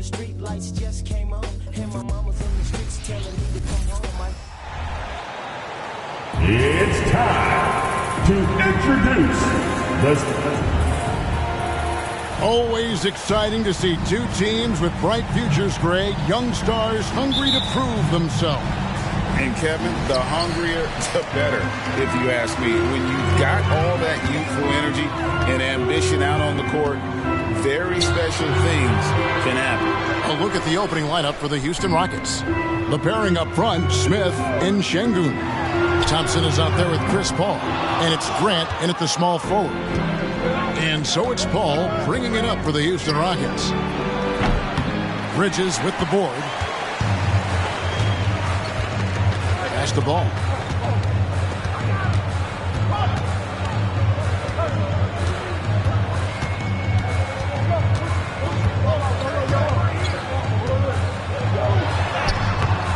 street lights just came on, and my mama's in the streets telling me to come home. It's time to introduce the... Always exciting to see two teams with bright futures, Greg. Young stars hungry to prove themselves. And Kevin, the hungrier, the better, if you ask me. When you've got all that youthful energy and ambition out on the court, very special things can happen. A look at the opening lineup for the Houston Rockets. The pairing up front, Smith and Şengün. Thompson is out there with Chris Paul. And it's Grant in at the small forward. And so it's Paul bringing it up for the Houston Rockets. Bridges with the board. Pass the ball.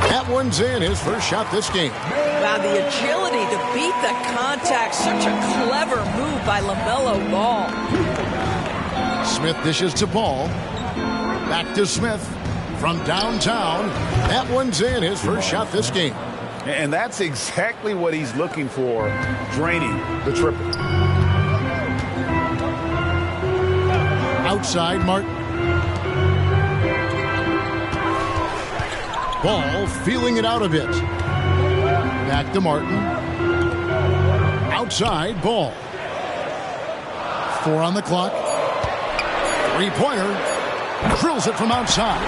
That one's in, his first shot this game. Wow, the agility to beat the contact. Such a clever move by LaMelo Ball. Smith dishes to Ball. Back to Smith from downtown. That one's in, his first shot this game. And that's exactly what he's looking for, draining the triple. Outside, Martin. Ball feeling it out a bit. Back to Martin. Outside, Ball. 4 on the clock. Three-pointer. Drills it from outside.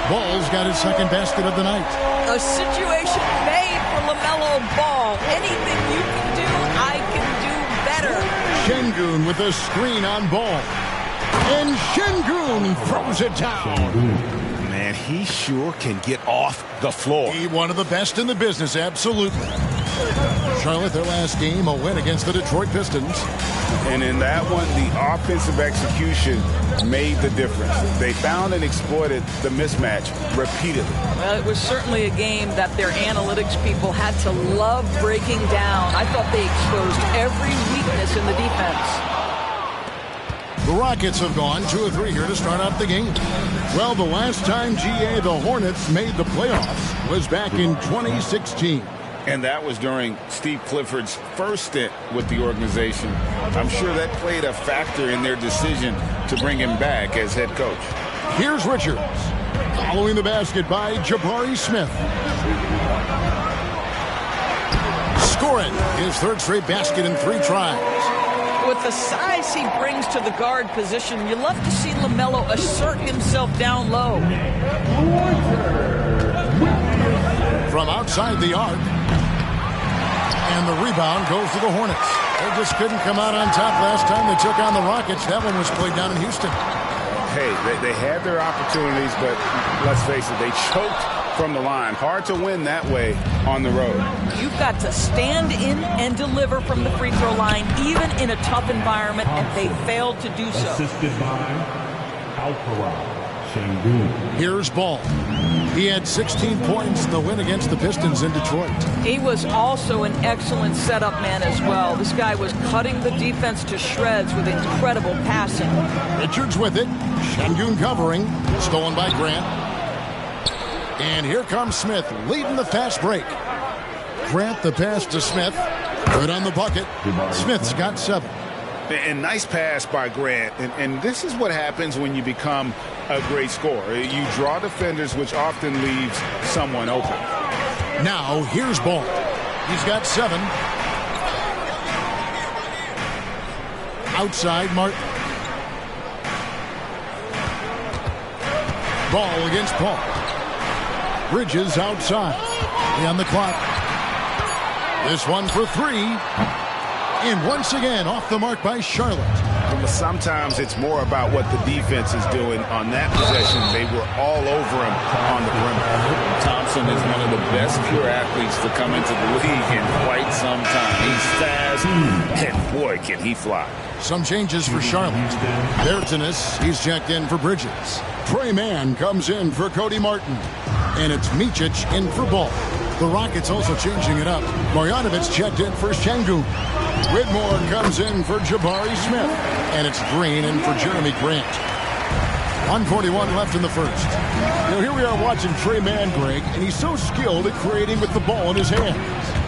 Ball's got his second basket of the night. A situation made for LaMelo Ball. Anything you can do, I can do better. Şengün with a screen on Ball. And Şengün throws it down. Man, he sure can get off the floor. He one of the best in the business, absolutely. Charlotte, their last game, a win against the Detroit Pistons. And in that one, the offensive execution made the difference. They found and exploited the mismatch repeatedly. Well, it was certainly a game that their analytics people had to love breaking down. I thought they exposed every weakness in the defense. The Rockets have gone 2 of 3 here to start out the game. Well, the last time, GA, the Hornets made the playoffs was back in 2016. And that was during Steve Clifford's first stint with the organization. I'm sure that played a factor in their decision to bring him back as head coach. Here's Richards. Following the basket by Jabari Smith. Scoring his third straight basket in 3 tries. With the size he brings to the guard position, you love to see LaMelo assert himself down low. From outside the arc. And the rebound goes to the Hornets. They just couldn't come out on top last time they took on the Rockets. That one was played down in Houston. Hey, they had their opportunities, but let's face it, they choked from the line. Hard to win that way on the road. You've got to stand in and deliver from the free throw line, even in a tough environment, and they failed to do so. Assisted by Alpera Şengün. Here's Ball. He had 16 points in the win against the Pistons in Detroit. He was also an excellent setup man as well. This guy was cutting the defense to shreds with incredible passing. Richards with it. Şengün covering. Stolen by Grant. And here comes Smith leading the fast break. Grant the pass to Smith. Good on the bucket. Smith's got 7. And nice pass by Grant. And this is what happens when you become a great scorer. You draw defenders, which often leaves someone open. Now, here's Ball. He's got 7. Outside, Martin. Ball against Paul. Bridges outside. On the clock. This one for 3. And once again, off the mark by Charlotte. Sometimes it's more about what the defense is doing on that possession. They were all over him on the perimeter. Thompson is one of the best pure athletes to come into the league in quite some time. He's fast, and boy, can he fly. Some changes for Charlotte. Bertanis, he's checked in for Bridges. Trey Mann comes in for Cody Martin. And it's Micic in for Ball. The Rockets also changing it up. Marjanovic checked in for Şengün. Whitmore comes in for Jabari Smith. And it's Green in for Jeremy Grant. 1:41 left in the first. Here we are watching Tre Mann, Greg, and he's so skilled at creating with the ball in his hands.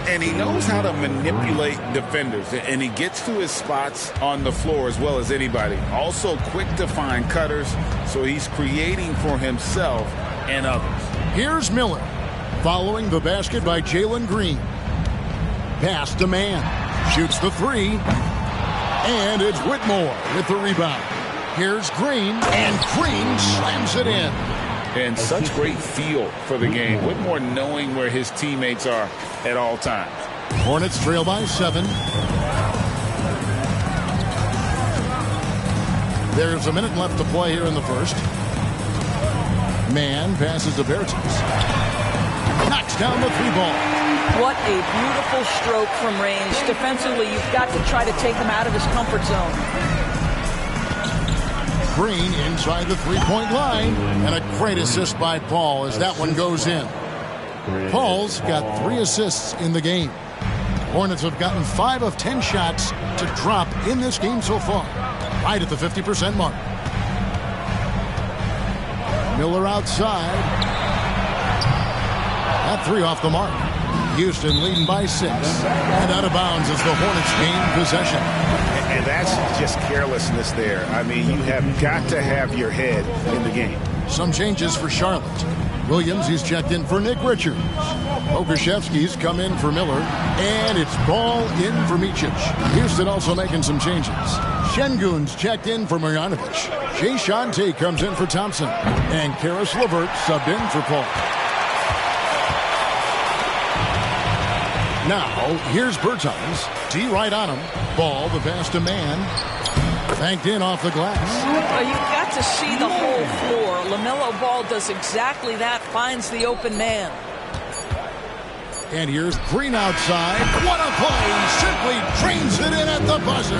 And he knows how to manipulate defenders, and he gets to his spots on the floor as well as anybody. Also quick to find cutters, so he's creating for himself and others. Here's Miller, following the basket by Jalen Green. Pass to Mann, shoots the three, and it's Whitmore with the rebound. Here's Green, and Green slams it in. And such great feel for the game. Whitmore knowing where his teammates are at all times. Hornets trail by 7. There's a minute left to play here in the first. Mann passes to Bertans. Knocks down the 3-ball. What a beautiful stroke from range. Defensively, you've got to try to take him out of his comfort zone. Green inside the 3-point line, and a great assist by Paul as that one goes in. Paul's got 3 assists in the game. Hornets have gotten 5 of 10 shots to drop in this game so far, right at the 50% mark. Miller outside. That 3 off the mark. Houston leading by 6. And out of bounds as the Hornets gain possession. And that's just carelessness there. I mean, you have got to have your head in the game. Some changes for Charlotte. Williams, he's checked in for Nick Richards. Okashevsky's come in for Miller. And it's Ball in for Micic. Houston also making some changes. Şengün's checked in for Marjanovic. Jae'Sean Tate comes in for Thompson. And Caris LeVert subbed in for Paul. Now, here's Bertans. D right on him. Ball, the pass to Mann. Banked in off the glass. Well, you've got to see the whole floor. LaMelo Ball does exactly that, finds the open man. And here's Green outside. What a play! Simply drains it in at the buzzer.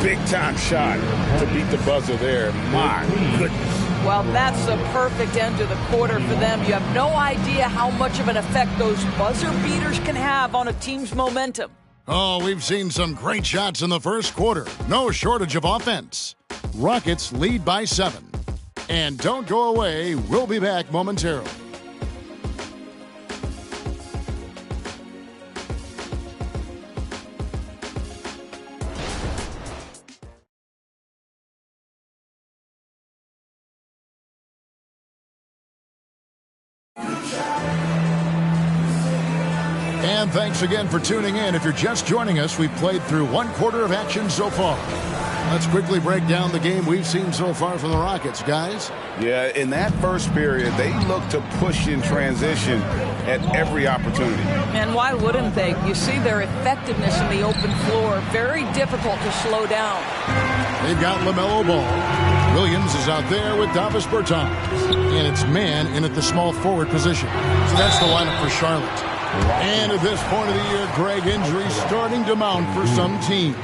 Big-time shot to beat the buzzer there. My goodness. Well, that's the perfect end to the quarter for them. You have no idea how much of an effect those buzzer beaters can have on a team's momentum. Oh, we've seen some great shots in the first quarter. No shortage of offense. Rockets lead by 7. And don't go away. We'll be back momentarily. And thanks again for tuning in. If you're just joining us, we've played through 1 quarter of action so far. Let's quickly break down the game we've seen so far from the Rockets, guys. Yeah, in that first period, they looked to push in transition at every opportunity. And why wouldn't they? You see their effectiveness in the open floor. Very difficult to slow down. They've got LaMelo Ball. Williams is out there with Davis Bertans. And it's Mann in at the small forward position. So that's the lineup for Charlotte. And at this point of the year, Greg, injuries starting to mount for some teams.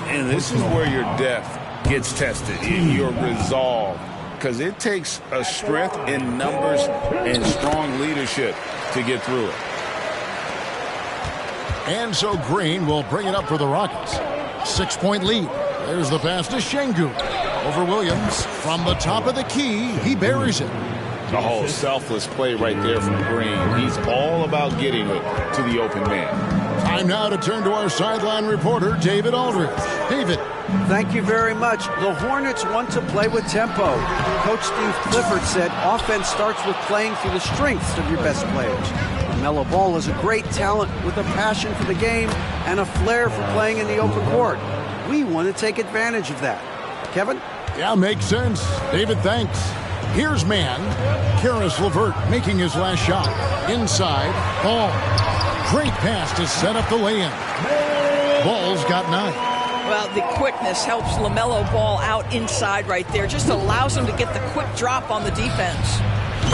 And this is where your depth gets tested, in your resolve. Because it takes a strength in numbers and strong leadership to get through it. And so Green will bring it up for the Rockets. 6-point lead. There's the pass to Şengün. Over Williams. From the top of the key, he buries it. Oh, selfless play right there from Green. He's all about getting it to the open man. Time now to turn to our sideline reporter, David Aldridge. David. Thank you very much. The Hornets want to play with tempo. Coach Steve Clifford said offense starts with playing through the strengths of your best players. LaMelo Ball is a great talent with a passion for the game and a flair for playing in the open court. We want to take advantage of that. Kevin? Yeah, makes sense. David, thanks. Here's Mann. Caris LeVert making his last shot. Inside, Ball. Great pass to set up the lay-in. Ball's got 9. Well, the quickness helps LaMelo Ball out inside right there. Just allows him to get the quick drop on the defense.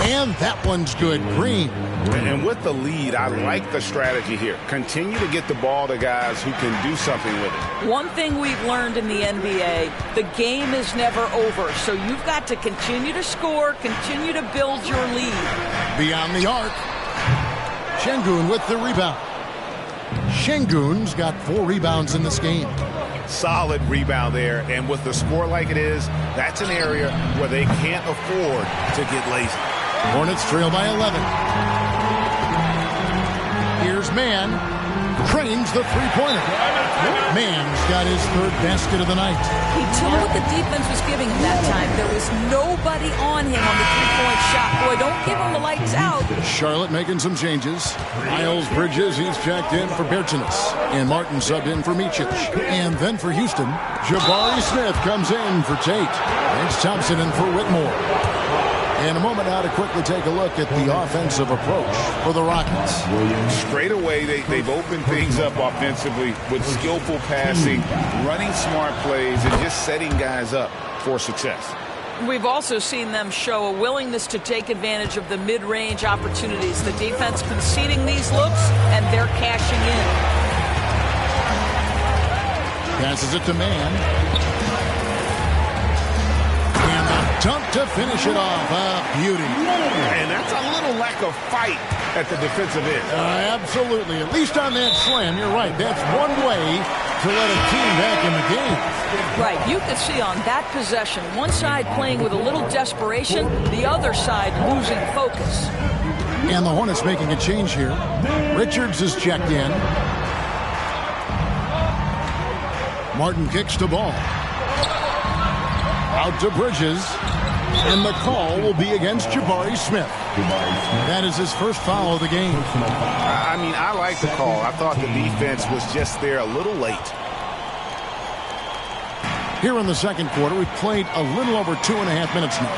And that one's good. Green. And with the lead, I like the strategy here. Continue to get the ball to guys who can do something with it. One thing we've learned in the NBA, the game is never over. So you've got to continue to score, continue to build your lead. Beyond the arc. Şengün with the rebound. Şengün's got 4 rebounds in this game. Solid rebound there, and with the score like it is, that's an area where they can't afford to get lazy. Hornets trail by 11. Here's Mann. Cranes the three-pointer. Mann's got his third basket of the night. He took what the defense was giving him that time. There was nobody on him on the three-point shot. Boy, don't give him the lights out. Charlotte making some changes. Miles Bridges, he's checked in for Bertinus. And Martin subbed in for Micic. And then for Houston, Jabari Smith comes in for Tate. It's Thompson in for Whitmore. In a moment now to quickly take a look at the offensive approach for the Rockets. Straight away, they've opened things up offensively with skillful passing, running smart plays, and just setting guys up for success. We've also seen them show a willingness to take advantage of the mid-range opportunities. The defense conceding these looks, and they're cashing in. Passes it to Mann. Dunk to finish it off. Beauty. And that's a little lack of fight at the defensive end. Absolutely. At least on that slam, you're right. That's one way to let a team back in the game. Right. You could see on that possession, one side playing with a little desperation, the other side losing focus. And the Hornets making a change here. Richards is checked in. Martin kicks the ball. Out to Bridges. And the call will be against Jabari Smith. That is his first foul of the game. I mean, I like the call. I thought the defense was just there a little late. Here in the second quarter, we've played a little over 2.5 minutes now.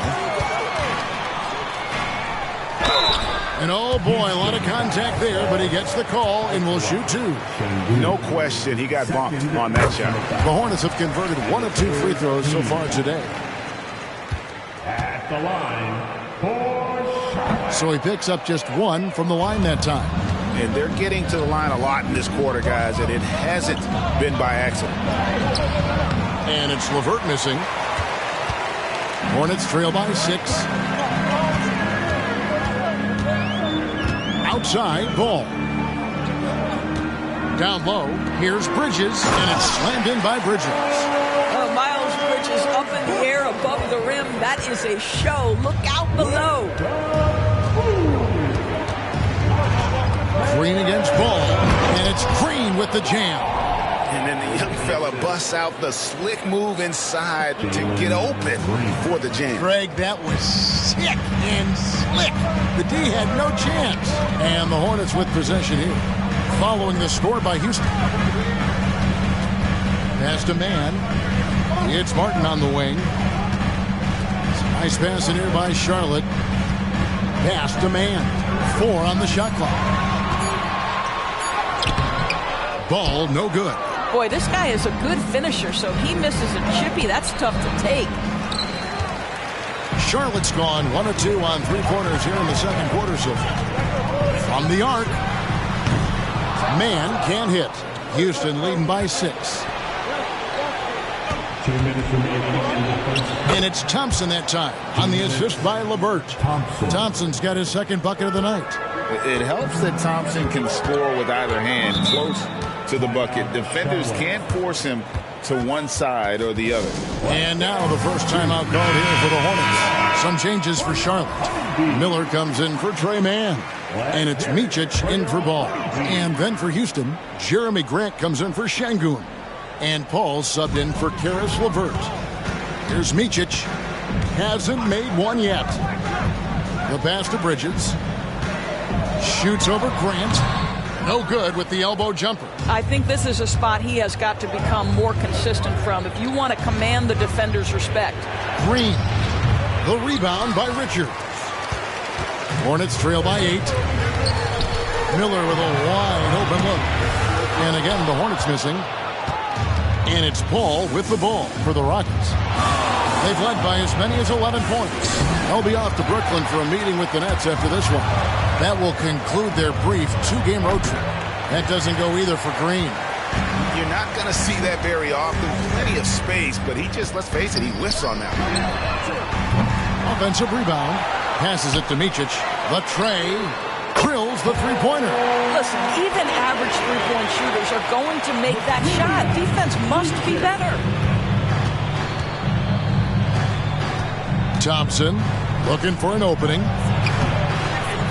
And oh boy, a lot of contact there, but he gets the call and will shoot two. No question, he got bumped on that shot. The Hornets have converted 1 of 2 free throws so far today. At the line, 4 shots. So he picks up just 1 from the line that time. And they're getting to the line a lot in this quarter, guys, and it hasn't been by accident. And it's LeVert missing. Hornets trail by 6. Outside, Ball. Down low, here's Bridges, and it's slammed in by Bridges. Miles Bridges up in the air above the rim. That is a show. Look out below. Green against Ball, and it's Green with the jam. And then the young fella busts out the slick move inside to get open for the jam. Greg, that was sick and slick. The D had no chance. And the Hornets with possession here. Following the score by Houston. Pass to Mann. It's Martin on the wing. Nice pass in here by Charlotte. Pass to Mann. 4 on the shot clock. Ball no good. Boy, this guy is a good finisher, so he misses a chippy. That's tough to take. Charlotte's gone 1 of 2 on 3-pointers here in the second quarter so far. From the arc. Mann can't hit. Houston leading by 6. 2 minutes remaining in the first. And it's Thompson that time on the assist by LeVert. Thompson's got his second bucket of the night. It helps that Thompson can score with either hand close to the bucket. Defenders can't force him to one side or the other. And now the first timeout called here for the Hornets. Some changes for Charlotte. Miller comes in for Trey Mann. And it's Micic in for Ball. And then for Houston, Jeremy Grant comes in for Şengün. And Paul subbed in for Caris LeVert. Here's Micic. Hasn't made one yet. The pass to Bridges. Shoots over Grant. No good with the elbow jumper. I think this is a spot he has got to become more consistent from if you want to command the defender's respect. Green. The rebound by Richards. Hornets trail by 8. Miller with a wide open look. And again, the Hornets missing. And it's Paul with the ball for the Rockets. They've led by as many as 11 points. They'll be off to Brooklyn for a meeting with the Nets after this one. That will conclude their brief 2-game road trip. That doesn't go either for Green. You're not going to see that very often. Plenty of space, but he just, let's face it, he whiffs on that one. Offensive rebound. Passes it to Micic. The tray. drills the three-pointer. Listen, even average three-point shooters are going to make that shot. Defense must be better. Thompson looking for an opening.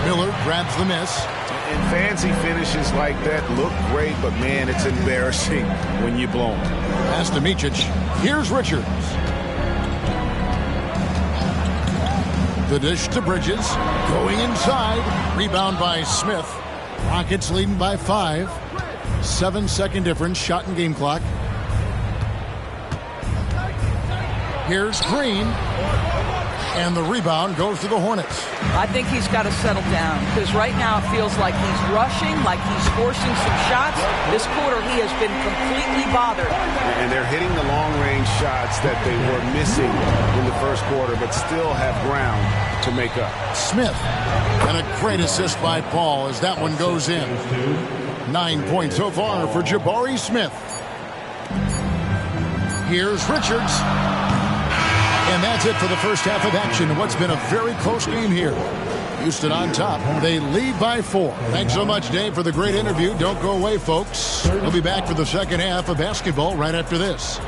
Miller grabs the miss. And fancy finishes like that look great, but man, it's embarrassing when you blow them. Pass to Micic. Here's Richards. The dish to Bridges. Going inside. Rebound by Smith. Rockets leading by 5. 7-second difference. Shot and game clock. Here's Green. And the rebound goes to the Hornets. I think he's got to settle down because right now it feels like he's rushing, like he's forcing some shots. This quarter he has been completely bothered. And they're hitting the long-range shots that they were missing in the first quarter, but still have ground to make up. Smith. And a great assist by Paul as that one goes in. 9 points so far for Jabari Smith. Here's Richards. And that's it for the first half of action in what's been a very close game here. Houston on top. They lead by 4. Thanks so much, Dave, for the great interview. Don't go away, folks. We'll be back for the second half of basketball right after this.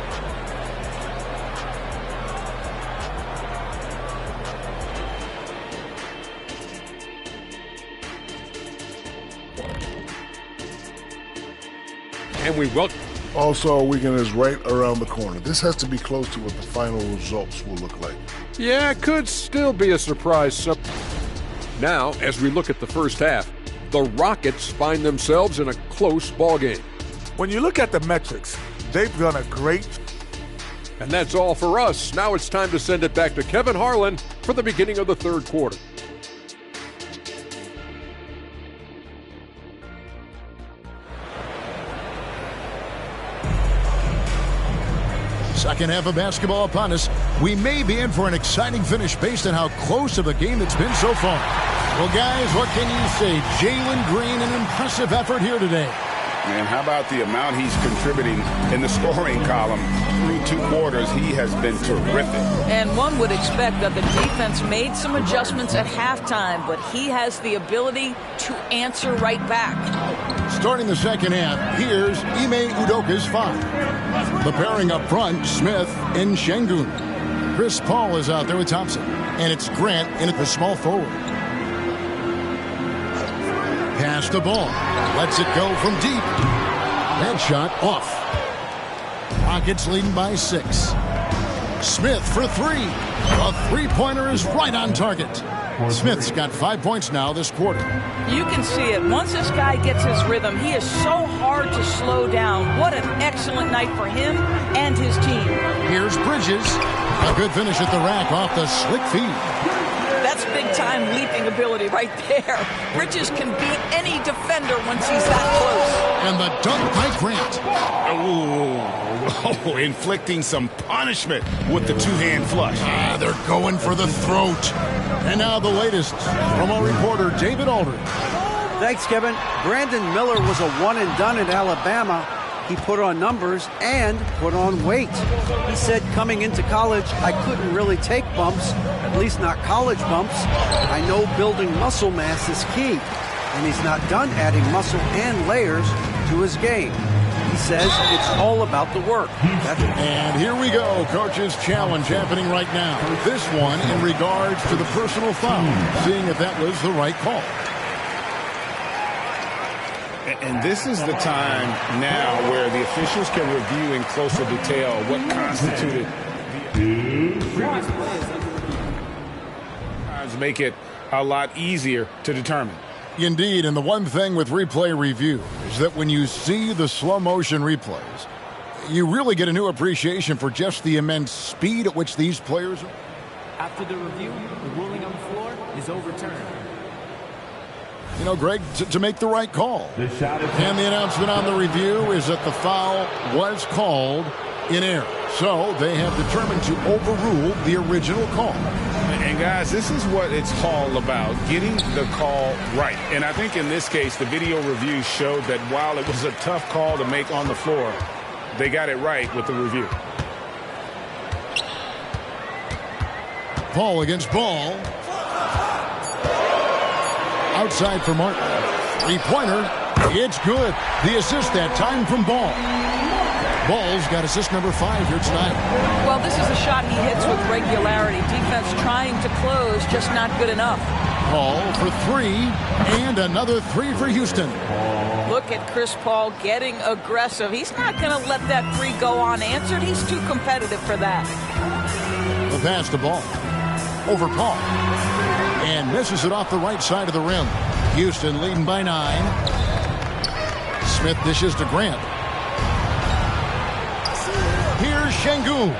And we welcome. Also, weekend is right around the corner. This has to be close to what the final results will look like. Yeah, it could still be a surprise. Now, as we look at the first half, the Rockets find themselves in a close ballgame. When you look at the metrics, they've done a great. And that's all for us. Now it's time to send it back to Kevin Harlan for the beginning of the third quarter. Second half of basketball upon us. We may be in for an exciting finish based on how close of a game it's been so far. Well, guys, what can you say? Jalen Green, an impressive effort here today. Man, how about the amount he's contributing in the scoring column? Through 2 quarters, he has been terrific. And one would expect that the defense made some adjustments at halftime, but he has the ability to answer right back. Starting the second half, here's Ime Udoka's 5. The pairing up front, Smith and Şengün. Chris Paul is out there with Thompson. And it's Grant in at the small forward. Pass the ball. Lets it go from deep. That shot off. Rockets leading by 6. Smith for 3. A three-pointer is right on target. Smith's got 5 points now this quarter. You can see it. Once this guy gets his rhythm, he is so hard to slow down. What an excellent night for him and his team. Here's Bridges. A good finish at the rack off the slick feed. That's big-time leaping ability right there. Bridges can beat any defender once he's that close. And the dunk by Grant. Oh, inflicting some punishment with the two-hand flush. They're going for the throat. And now the latest from our reporter, David Aldridge. Thanks, Kevin. Brandon Miller was a one-and-done at Alabama. He put on numbers and put on weight. He said coming into college, I couldn't really take bumps, at least not college bumps. I know building muscle mass is key, and he's not done adding muscle and layers to his game. He says it's all about the work. And here we go, Coach's challenge happening right now. This one in regards to the personal foul, seeing if that was the right call. And this is the time now where the officials can review in closer detail what constituted the previous plays. Make it a lot easier to determine. Indeed, and the one thing with replay review is that when you see the slow motion replays, you really get a new appreciation for just the immense speed at which these players are. After the review, the ruling on the floor is overturned. You know, Greg, to make the right call. And the announcement on the review is that the foul was called in error. So they have determined to overrule the original call. And guys, this is what it's all about, getting the call right. And I think in this case, the video review showed that while it was a tough call to make on the floor, they got it right with the review. Paul against Ball. Outside for Martin. Three-pointer. It's good. The assist that time from Ball. Ball's got assist number 5 here tonight. Well, this is a shot he hits with regularity. Defense trying to close, just not good enough. Paul for 3, and another 3 for Houston. Look at Chris Paul getting aggressive. He's not going to let that 3 go unanswered. He's too competitive for that. The pass to Ball. Over Paul. And misses it off the right side of the rim. Houston leading by 9. Smith dishes to Grant. Here's Şengün.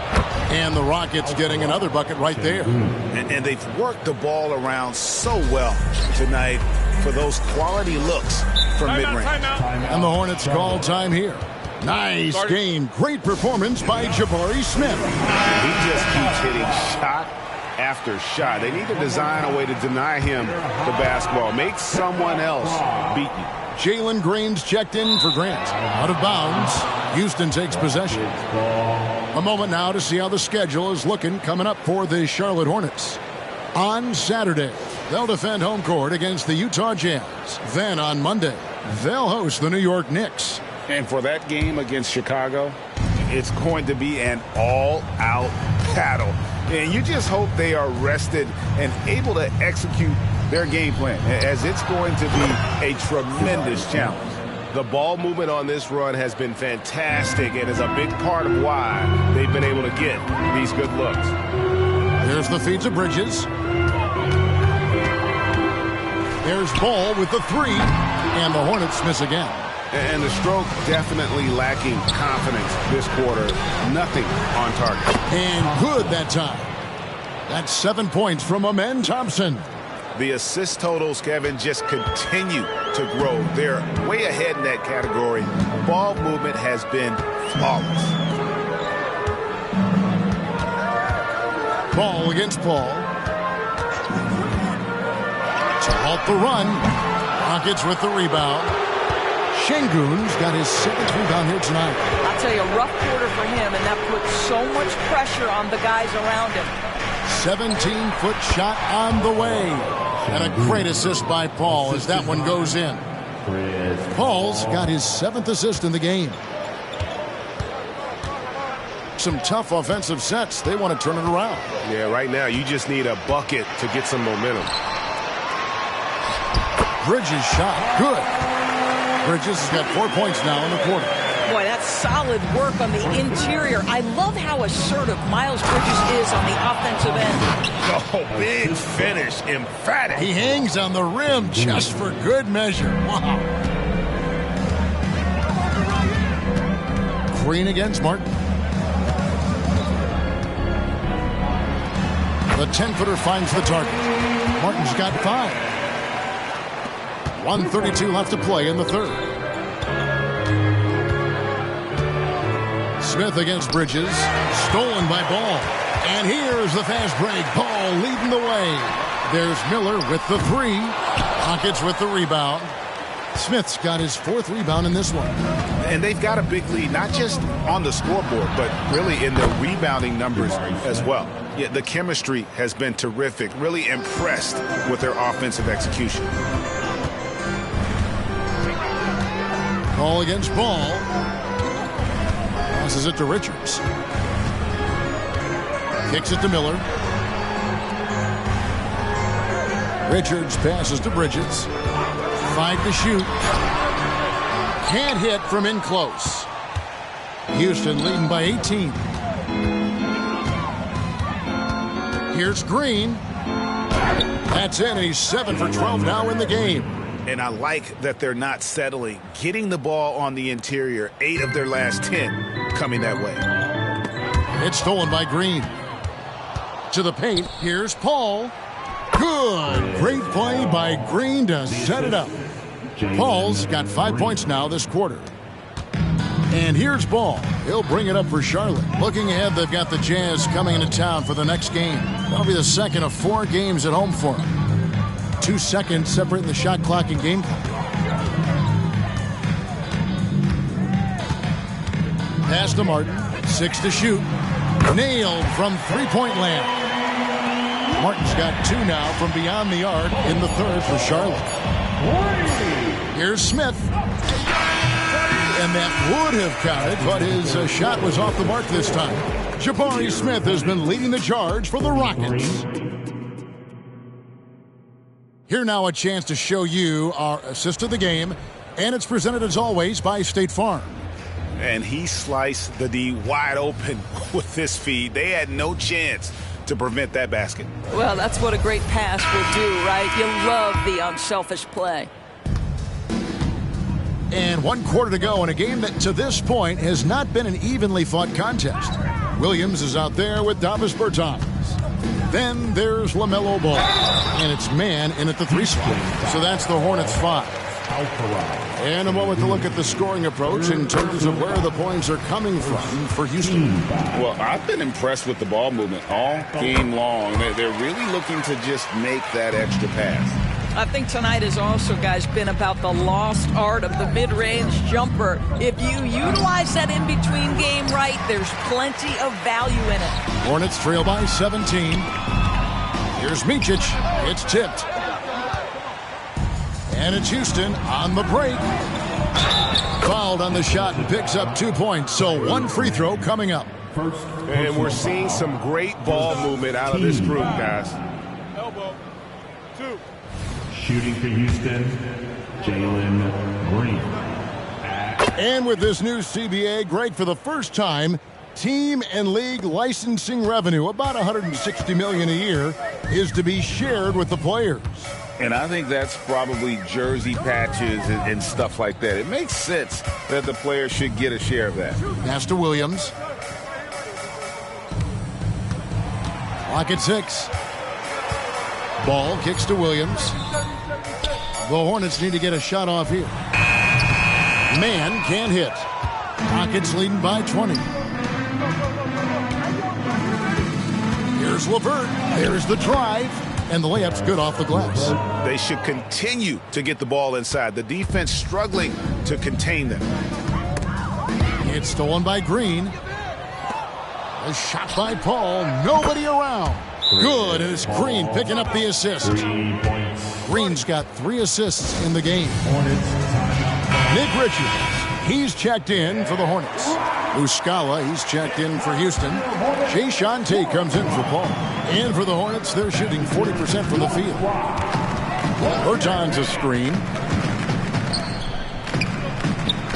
And the Rockets getting another bucket right there. And they've worked the ball around so well tonight for those quality looks from mid-range. And the Hornets call time here. Nice game. Great performance by Jabari Smith. He just keeps hitting shot after shot. They need to design a way to deny him the basketball. Make someone else beat you. Jalen Green's checked in for Grant. Out of bounds. Houston takes possession. A moment now to see how the schedule is looking coming up for the Charlotte Hornets. On Saturday, they'll defend home court against the Utah Jazz. Then on Monday, they'll host the New York Knicks. And for that game against Chicago, it's going to be an all-out battle. And you just hope they are rested and able to execute their game plan, as it's going to be a tremendous challenge. The ball movement on this run has been fantastic and is a big part of why they've been able to get these good looks. There's the feed to Bridges. There's Ball with the 3, and the Hornets miss again. And the stroke definitely lacking confidence this quarter. Nothing on target. And good that time. That's 7 points from Amen Thompson. The assist totals, Kevin, just continue to grow. They're way ahead in that category. Ball movement has been flawless. Ball against Paul. To halt the run. Rockets with the rebound. Şengün's got his 7th rebound here tonight. I'll tell you, a rough quarter for him, and that puts so much pressure on the guys around him. 17-foot shot on the way. And a great assist by Paul as that one goes in. Paul's got his 7th assist in the game. Some tough offensive sets. They want to turn it around. Yeah, right now you just need a bucket to get some momentum. Bridges shot. Good. Bridges has got 4 points now in the quarter. Boy, that's solid work on the interior. I love how assertive Miles Bridges is on the offensive end. Oh, big finish. Emphatic. He hangs on the rim just for good measure. Wow. Green against Martin. The 10-footer finds the target. Martin's got 5. 1:32 left to play in the third. Smith against Bridges. Stolen by Ball. And here's the fast break. Ball leading the way. There's Miller with the 3. Rockets with the rebound. Smith's got his 4th rebound in this one. And they've got a big lead, not just on the scoreboard, but really in their rebounding numbers as well. Yeah, the chemistry has been terrific. Really impressed with their offensive execution. Ball against Ball. Passes it to Richards. Kicks it to Miller. Richards passes to Bridges. 5 to shoot. Can't hit from in close. Houston leading by 18. Here's Green. That's in. He's 7 for 12 now in the game. And I like that they're not settling. Getting the ball on the interior, 8 of their last 10 coming that way. It's stolen by Green. To the paint. Here's Paul. Good. Great play by Green to set it up. Paul's got 5 points now this quarter. And here's Ball. He'll bring it up for Charlotte. Looking ahead, they've got the Jazz coming into town for the next game. That'll be the second of 4 games at home for them. 2 seconds separating the shot clock and game clock. Pass to Martin. 6 to shoot. Nailed from three-point land. Martin's got 2 now from beyond the arc in the third for Charlotte. Here's Smith. And that would have counted, but his shot was off the mark this time. Jabari Smith has been leading the charge for the Rockets. Here now a chance to show you our assist of the game, and it's presented as always by State Farm. And he sliced the D wide open with this feed. They had no chance to prevent that basket. Well, that's what a great pass will do, right? You love the unselfish play. And 1 quarter to go in a game that to this point has not been an evenly fought contest. Williams is out there with Davis Bertans. Then there's LaMelo Ball. And it's man in at the 3 spot. So that's the Hornets 5. And a moment to look at the scoring approach in terms of where the points are coming from for Houston. Well, I've been impressed with the ball movement all game long. They're really looking to just make that extra pass. I think tonight has also, guys, been about the lost art of the mid-range jumper. If you utilize that in-between game right, there's plenty of value in it. Hornets trail by 17. Here's Micic. It's tipped. And it's Houston on the break. Fouled on the shot and picks up 2 points. So 1 free throw coming up. And we're seeing some great ball movement out of this group, guys. Elbow. 2. Shooting for Houston, Jalen Green. And with this new CBA, Greg, for the first time, team and league licensing revenue, about $160 million a year, is to be shared with the players. And I think that's probably jersey patches and stuff like that. It makes sense that the players should get a share of that. Pass to Williams. Clock at 6. Ball kicks to Williams. The Hornets need to get a shot off here. Man can't hit. Rockets leading by 20. Here's LeVert. There's the drive. And the layup's good off the glass. They should continue to get the ball inside. The defense struggling to contain them. It's stolen by Green. A shot by Paul. Nobody around. Good, and it's Green picking up the assist. Green's got 3 assists in the game. Nick Richards, he's checked in for the Hornets. Muscala, he's checked in for Houston. Jay Shante comes in for Paul. And for the Hornets, they're shooting 40% from the field. Bertans a screen.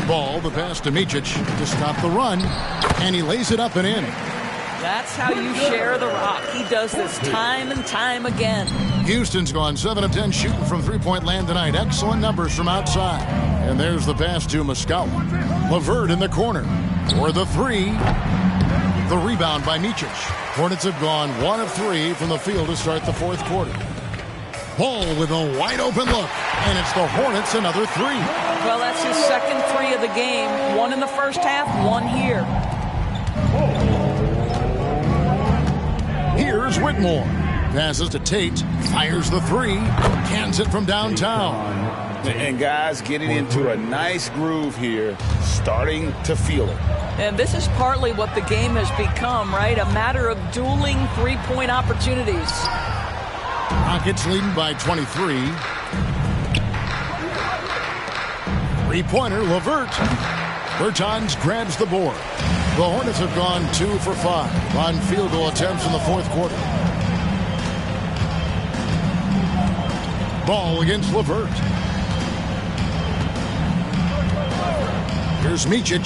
Ball, the pass to Micic to stop the run. And he lays it up and in. That's how you share the rock. He does this time and time again. Houston's gone 7 of 10 shooting from three-point land tonight. Excellent numbers from outside. And there's the pass to Muscala. LeVert in the corner for the 3. The rebound by Micic. Hornets have gone 1 of 3 from the field to start the 4th quarter. Ball with a wide open look. And it's the Hornets another 3. Well, that's his second 3 of the game. 1 in the first half, 1 here. Here's Whitmore. Passes to Tate. Fires the 3. Cans it from downtown. And guys getting into a nice groove here. Starting to feel it. And this is partly what the game has become, right? A matter of dueling 3-point opportunities. Rockets leading by 23. 3-pointer, LeVert. Bertans grabs the board. The Hornets have gone 2 for 5 on field goal attempts in the 4th quarter. Ball against LeVert. Here's Micic.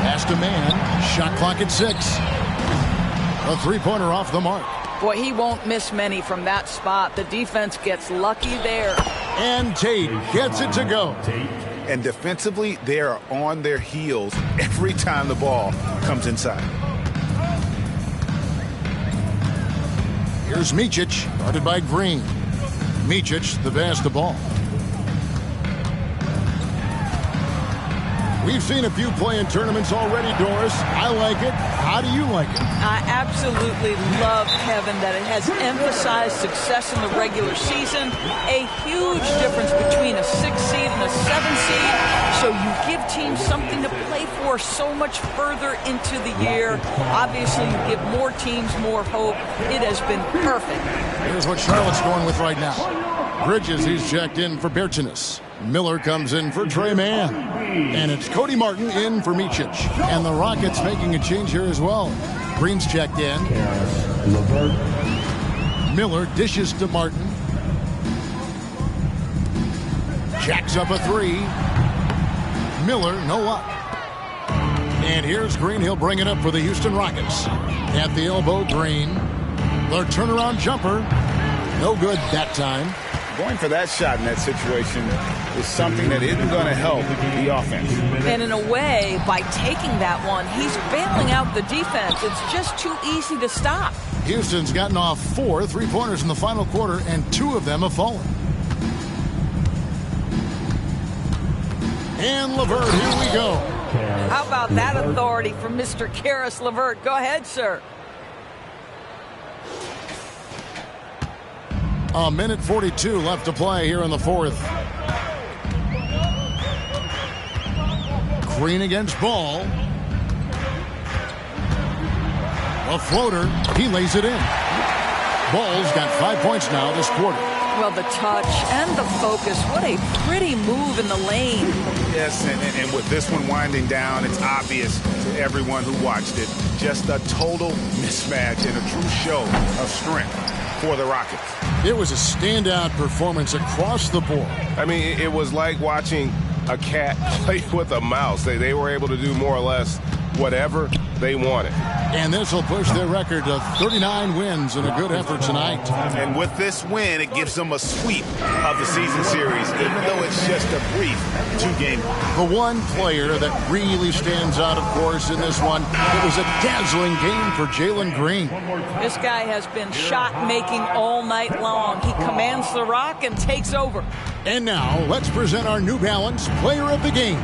Pass to man. Shot clock at 6. A 3-pointer off the mark. Boy, he won't miss many from that spot. The defense gets lucky there. And Tate gets it to go. And defensively, they are on their heels every time the ball comes inside. Here's Micic, guarded by Green. Micic, the pass to Ball. We've seen a few play in tournaments already, Doris. I like it. How do you like it? I absolutely love, Kevin, that it has emphasized success in the regular season. A huge difference between a 6 seed and a 7 seed. So you give teams something to play for so much further into the year. Obviously, you give more teams more hope. It has been perfect. Here's what Charlotte's going with right now. Bridges, he's checked in for Bertinus. Miller comes in for Trey Mann. And it's Cody Martin in for Micic. And the Rockets making a change here as well. Green's checked in. Miller dishes to Martin. Jacks up a three. Miller, no luck. And here's Green. He'll bring it up for the Houston Rockets. At the elbow, Green. The turnaround jumper. No good that time. Going for that shot in that situation is something that isn't going to help the offense. And in a way, by taking that one, he's bailing out the defense. It's just too easy to stop. Houston's gotten off 4 3-pointers in the final quarter, and 2 of them have fallen. And LeVert, here we go. How about that authority from Mr. Caris LeVert? Go ahead, sir. A minute 42 left to play here in the fourth. Green against Ball. A floater. He lays it in. Ball's got 5 points now this quarter. Well, the touch and the focus. What a pretty move in the lane. Yes, and with this one winding down, it's obvious to everyone who watched it. Just a total mismatch and a true show of strength for the Rockets. It was a standout performance across the board. I mean, it was like watching a cat play with a mouse. They were able to do more or less whatever they wanted. And this will push their record to 39 wins in a good effort tonight. And with this win, it gives them a sweep of the season series, even though it's just a brief 2-game. The one player that really stands out, of course, in this one, it was a dazzling game for Jalen Green. This guy has been shot-making all night long. He commands the rock and takes over. And now, let's present our New Balance Player of the Game.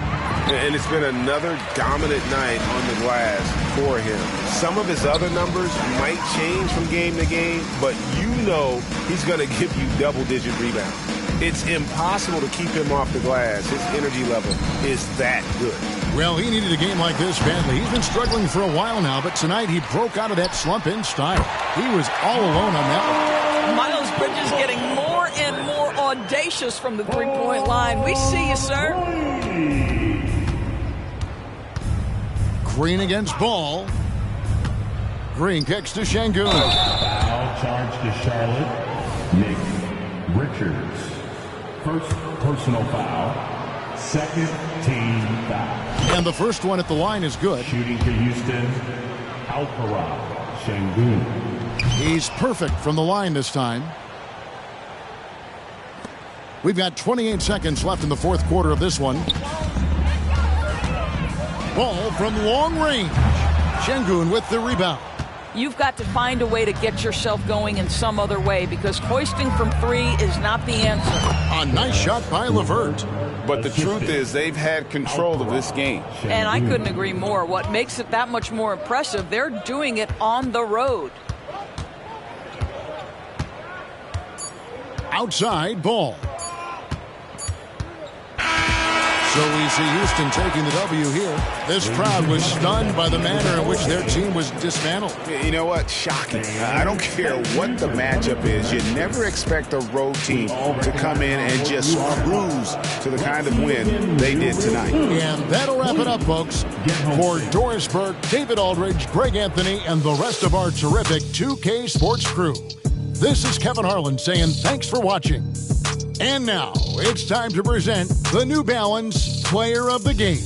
And it's been another dominant night on the glass for him. Some of his other numbers might change from game to game, but you know he's going to give you double-digit rebounds. It's impossible to keep him off the glass. His energy level is that good. Well, he needed a game like this badly. He's been struggling for a while now, but tonight he broke out of that slump in style. He was all alone on that one. Miles Bridges getting more and more audacious from the three-point line. We see you, sir. Green against Ball. Green kicks to Şengün. Foul charge to Charlotte. Nick Richards. First personal foul. Second team foul. And the first one at the line is good. Shooting for Houston, Alperen Şengün. He's perfect from the line this time. We've got 28 seconds left in the fourth quarter of this one. Ball from long range. Şengün with the rebound. You've got to find a way to get yourself going in some other way because hoisting from 3 is not the answer. A nice shot by LeVert. But the truth is they've had control of this game. And I couldn't agree more. What makes it that much more impressive, they're doing it on the road. Outside Ball. So we see Houston taking the W here. This crowd was stunned by the manner in which their team was dismantled. You know what? Shocking. I don't care what the matchup is. You never expect a road team to come in and just cruise to the kind of win they did tonight. And that'll wrap it up, folks. For Doris Burke, David Aldridge, Greg Anthony, and the rest of our terrific 2K Sports crew, this is Kevin Harlan saying thanks for watching. And now, it's time to present the New Balance Player of the Game.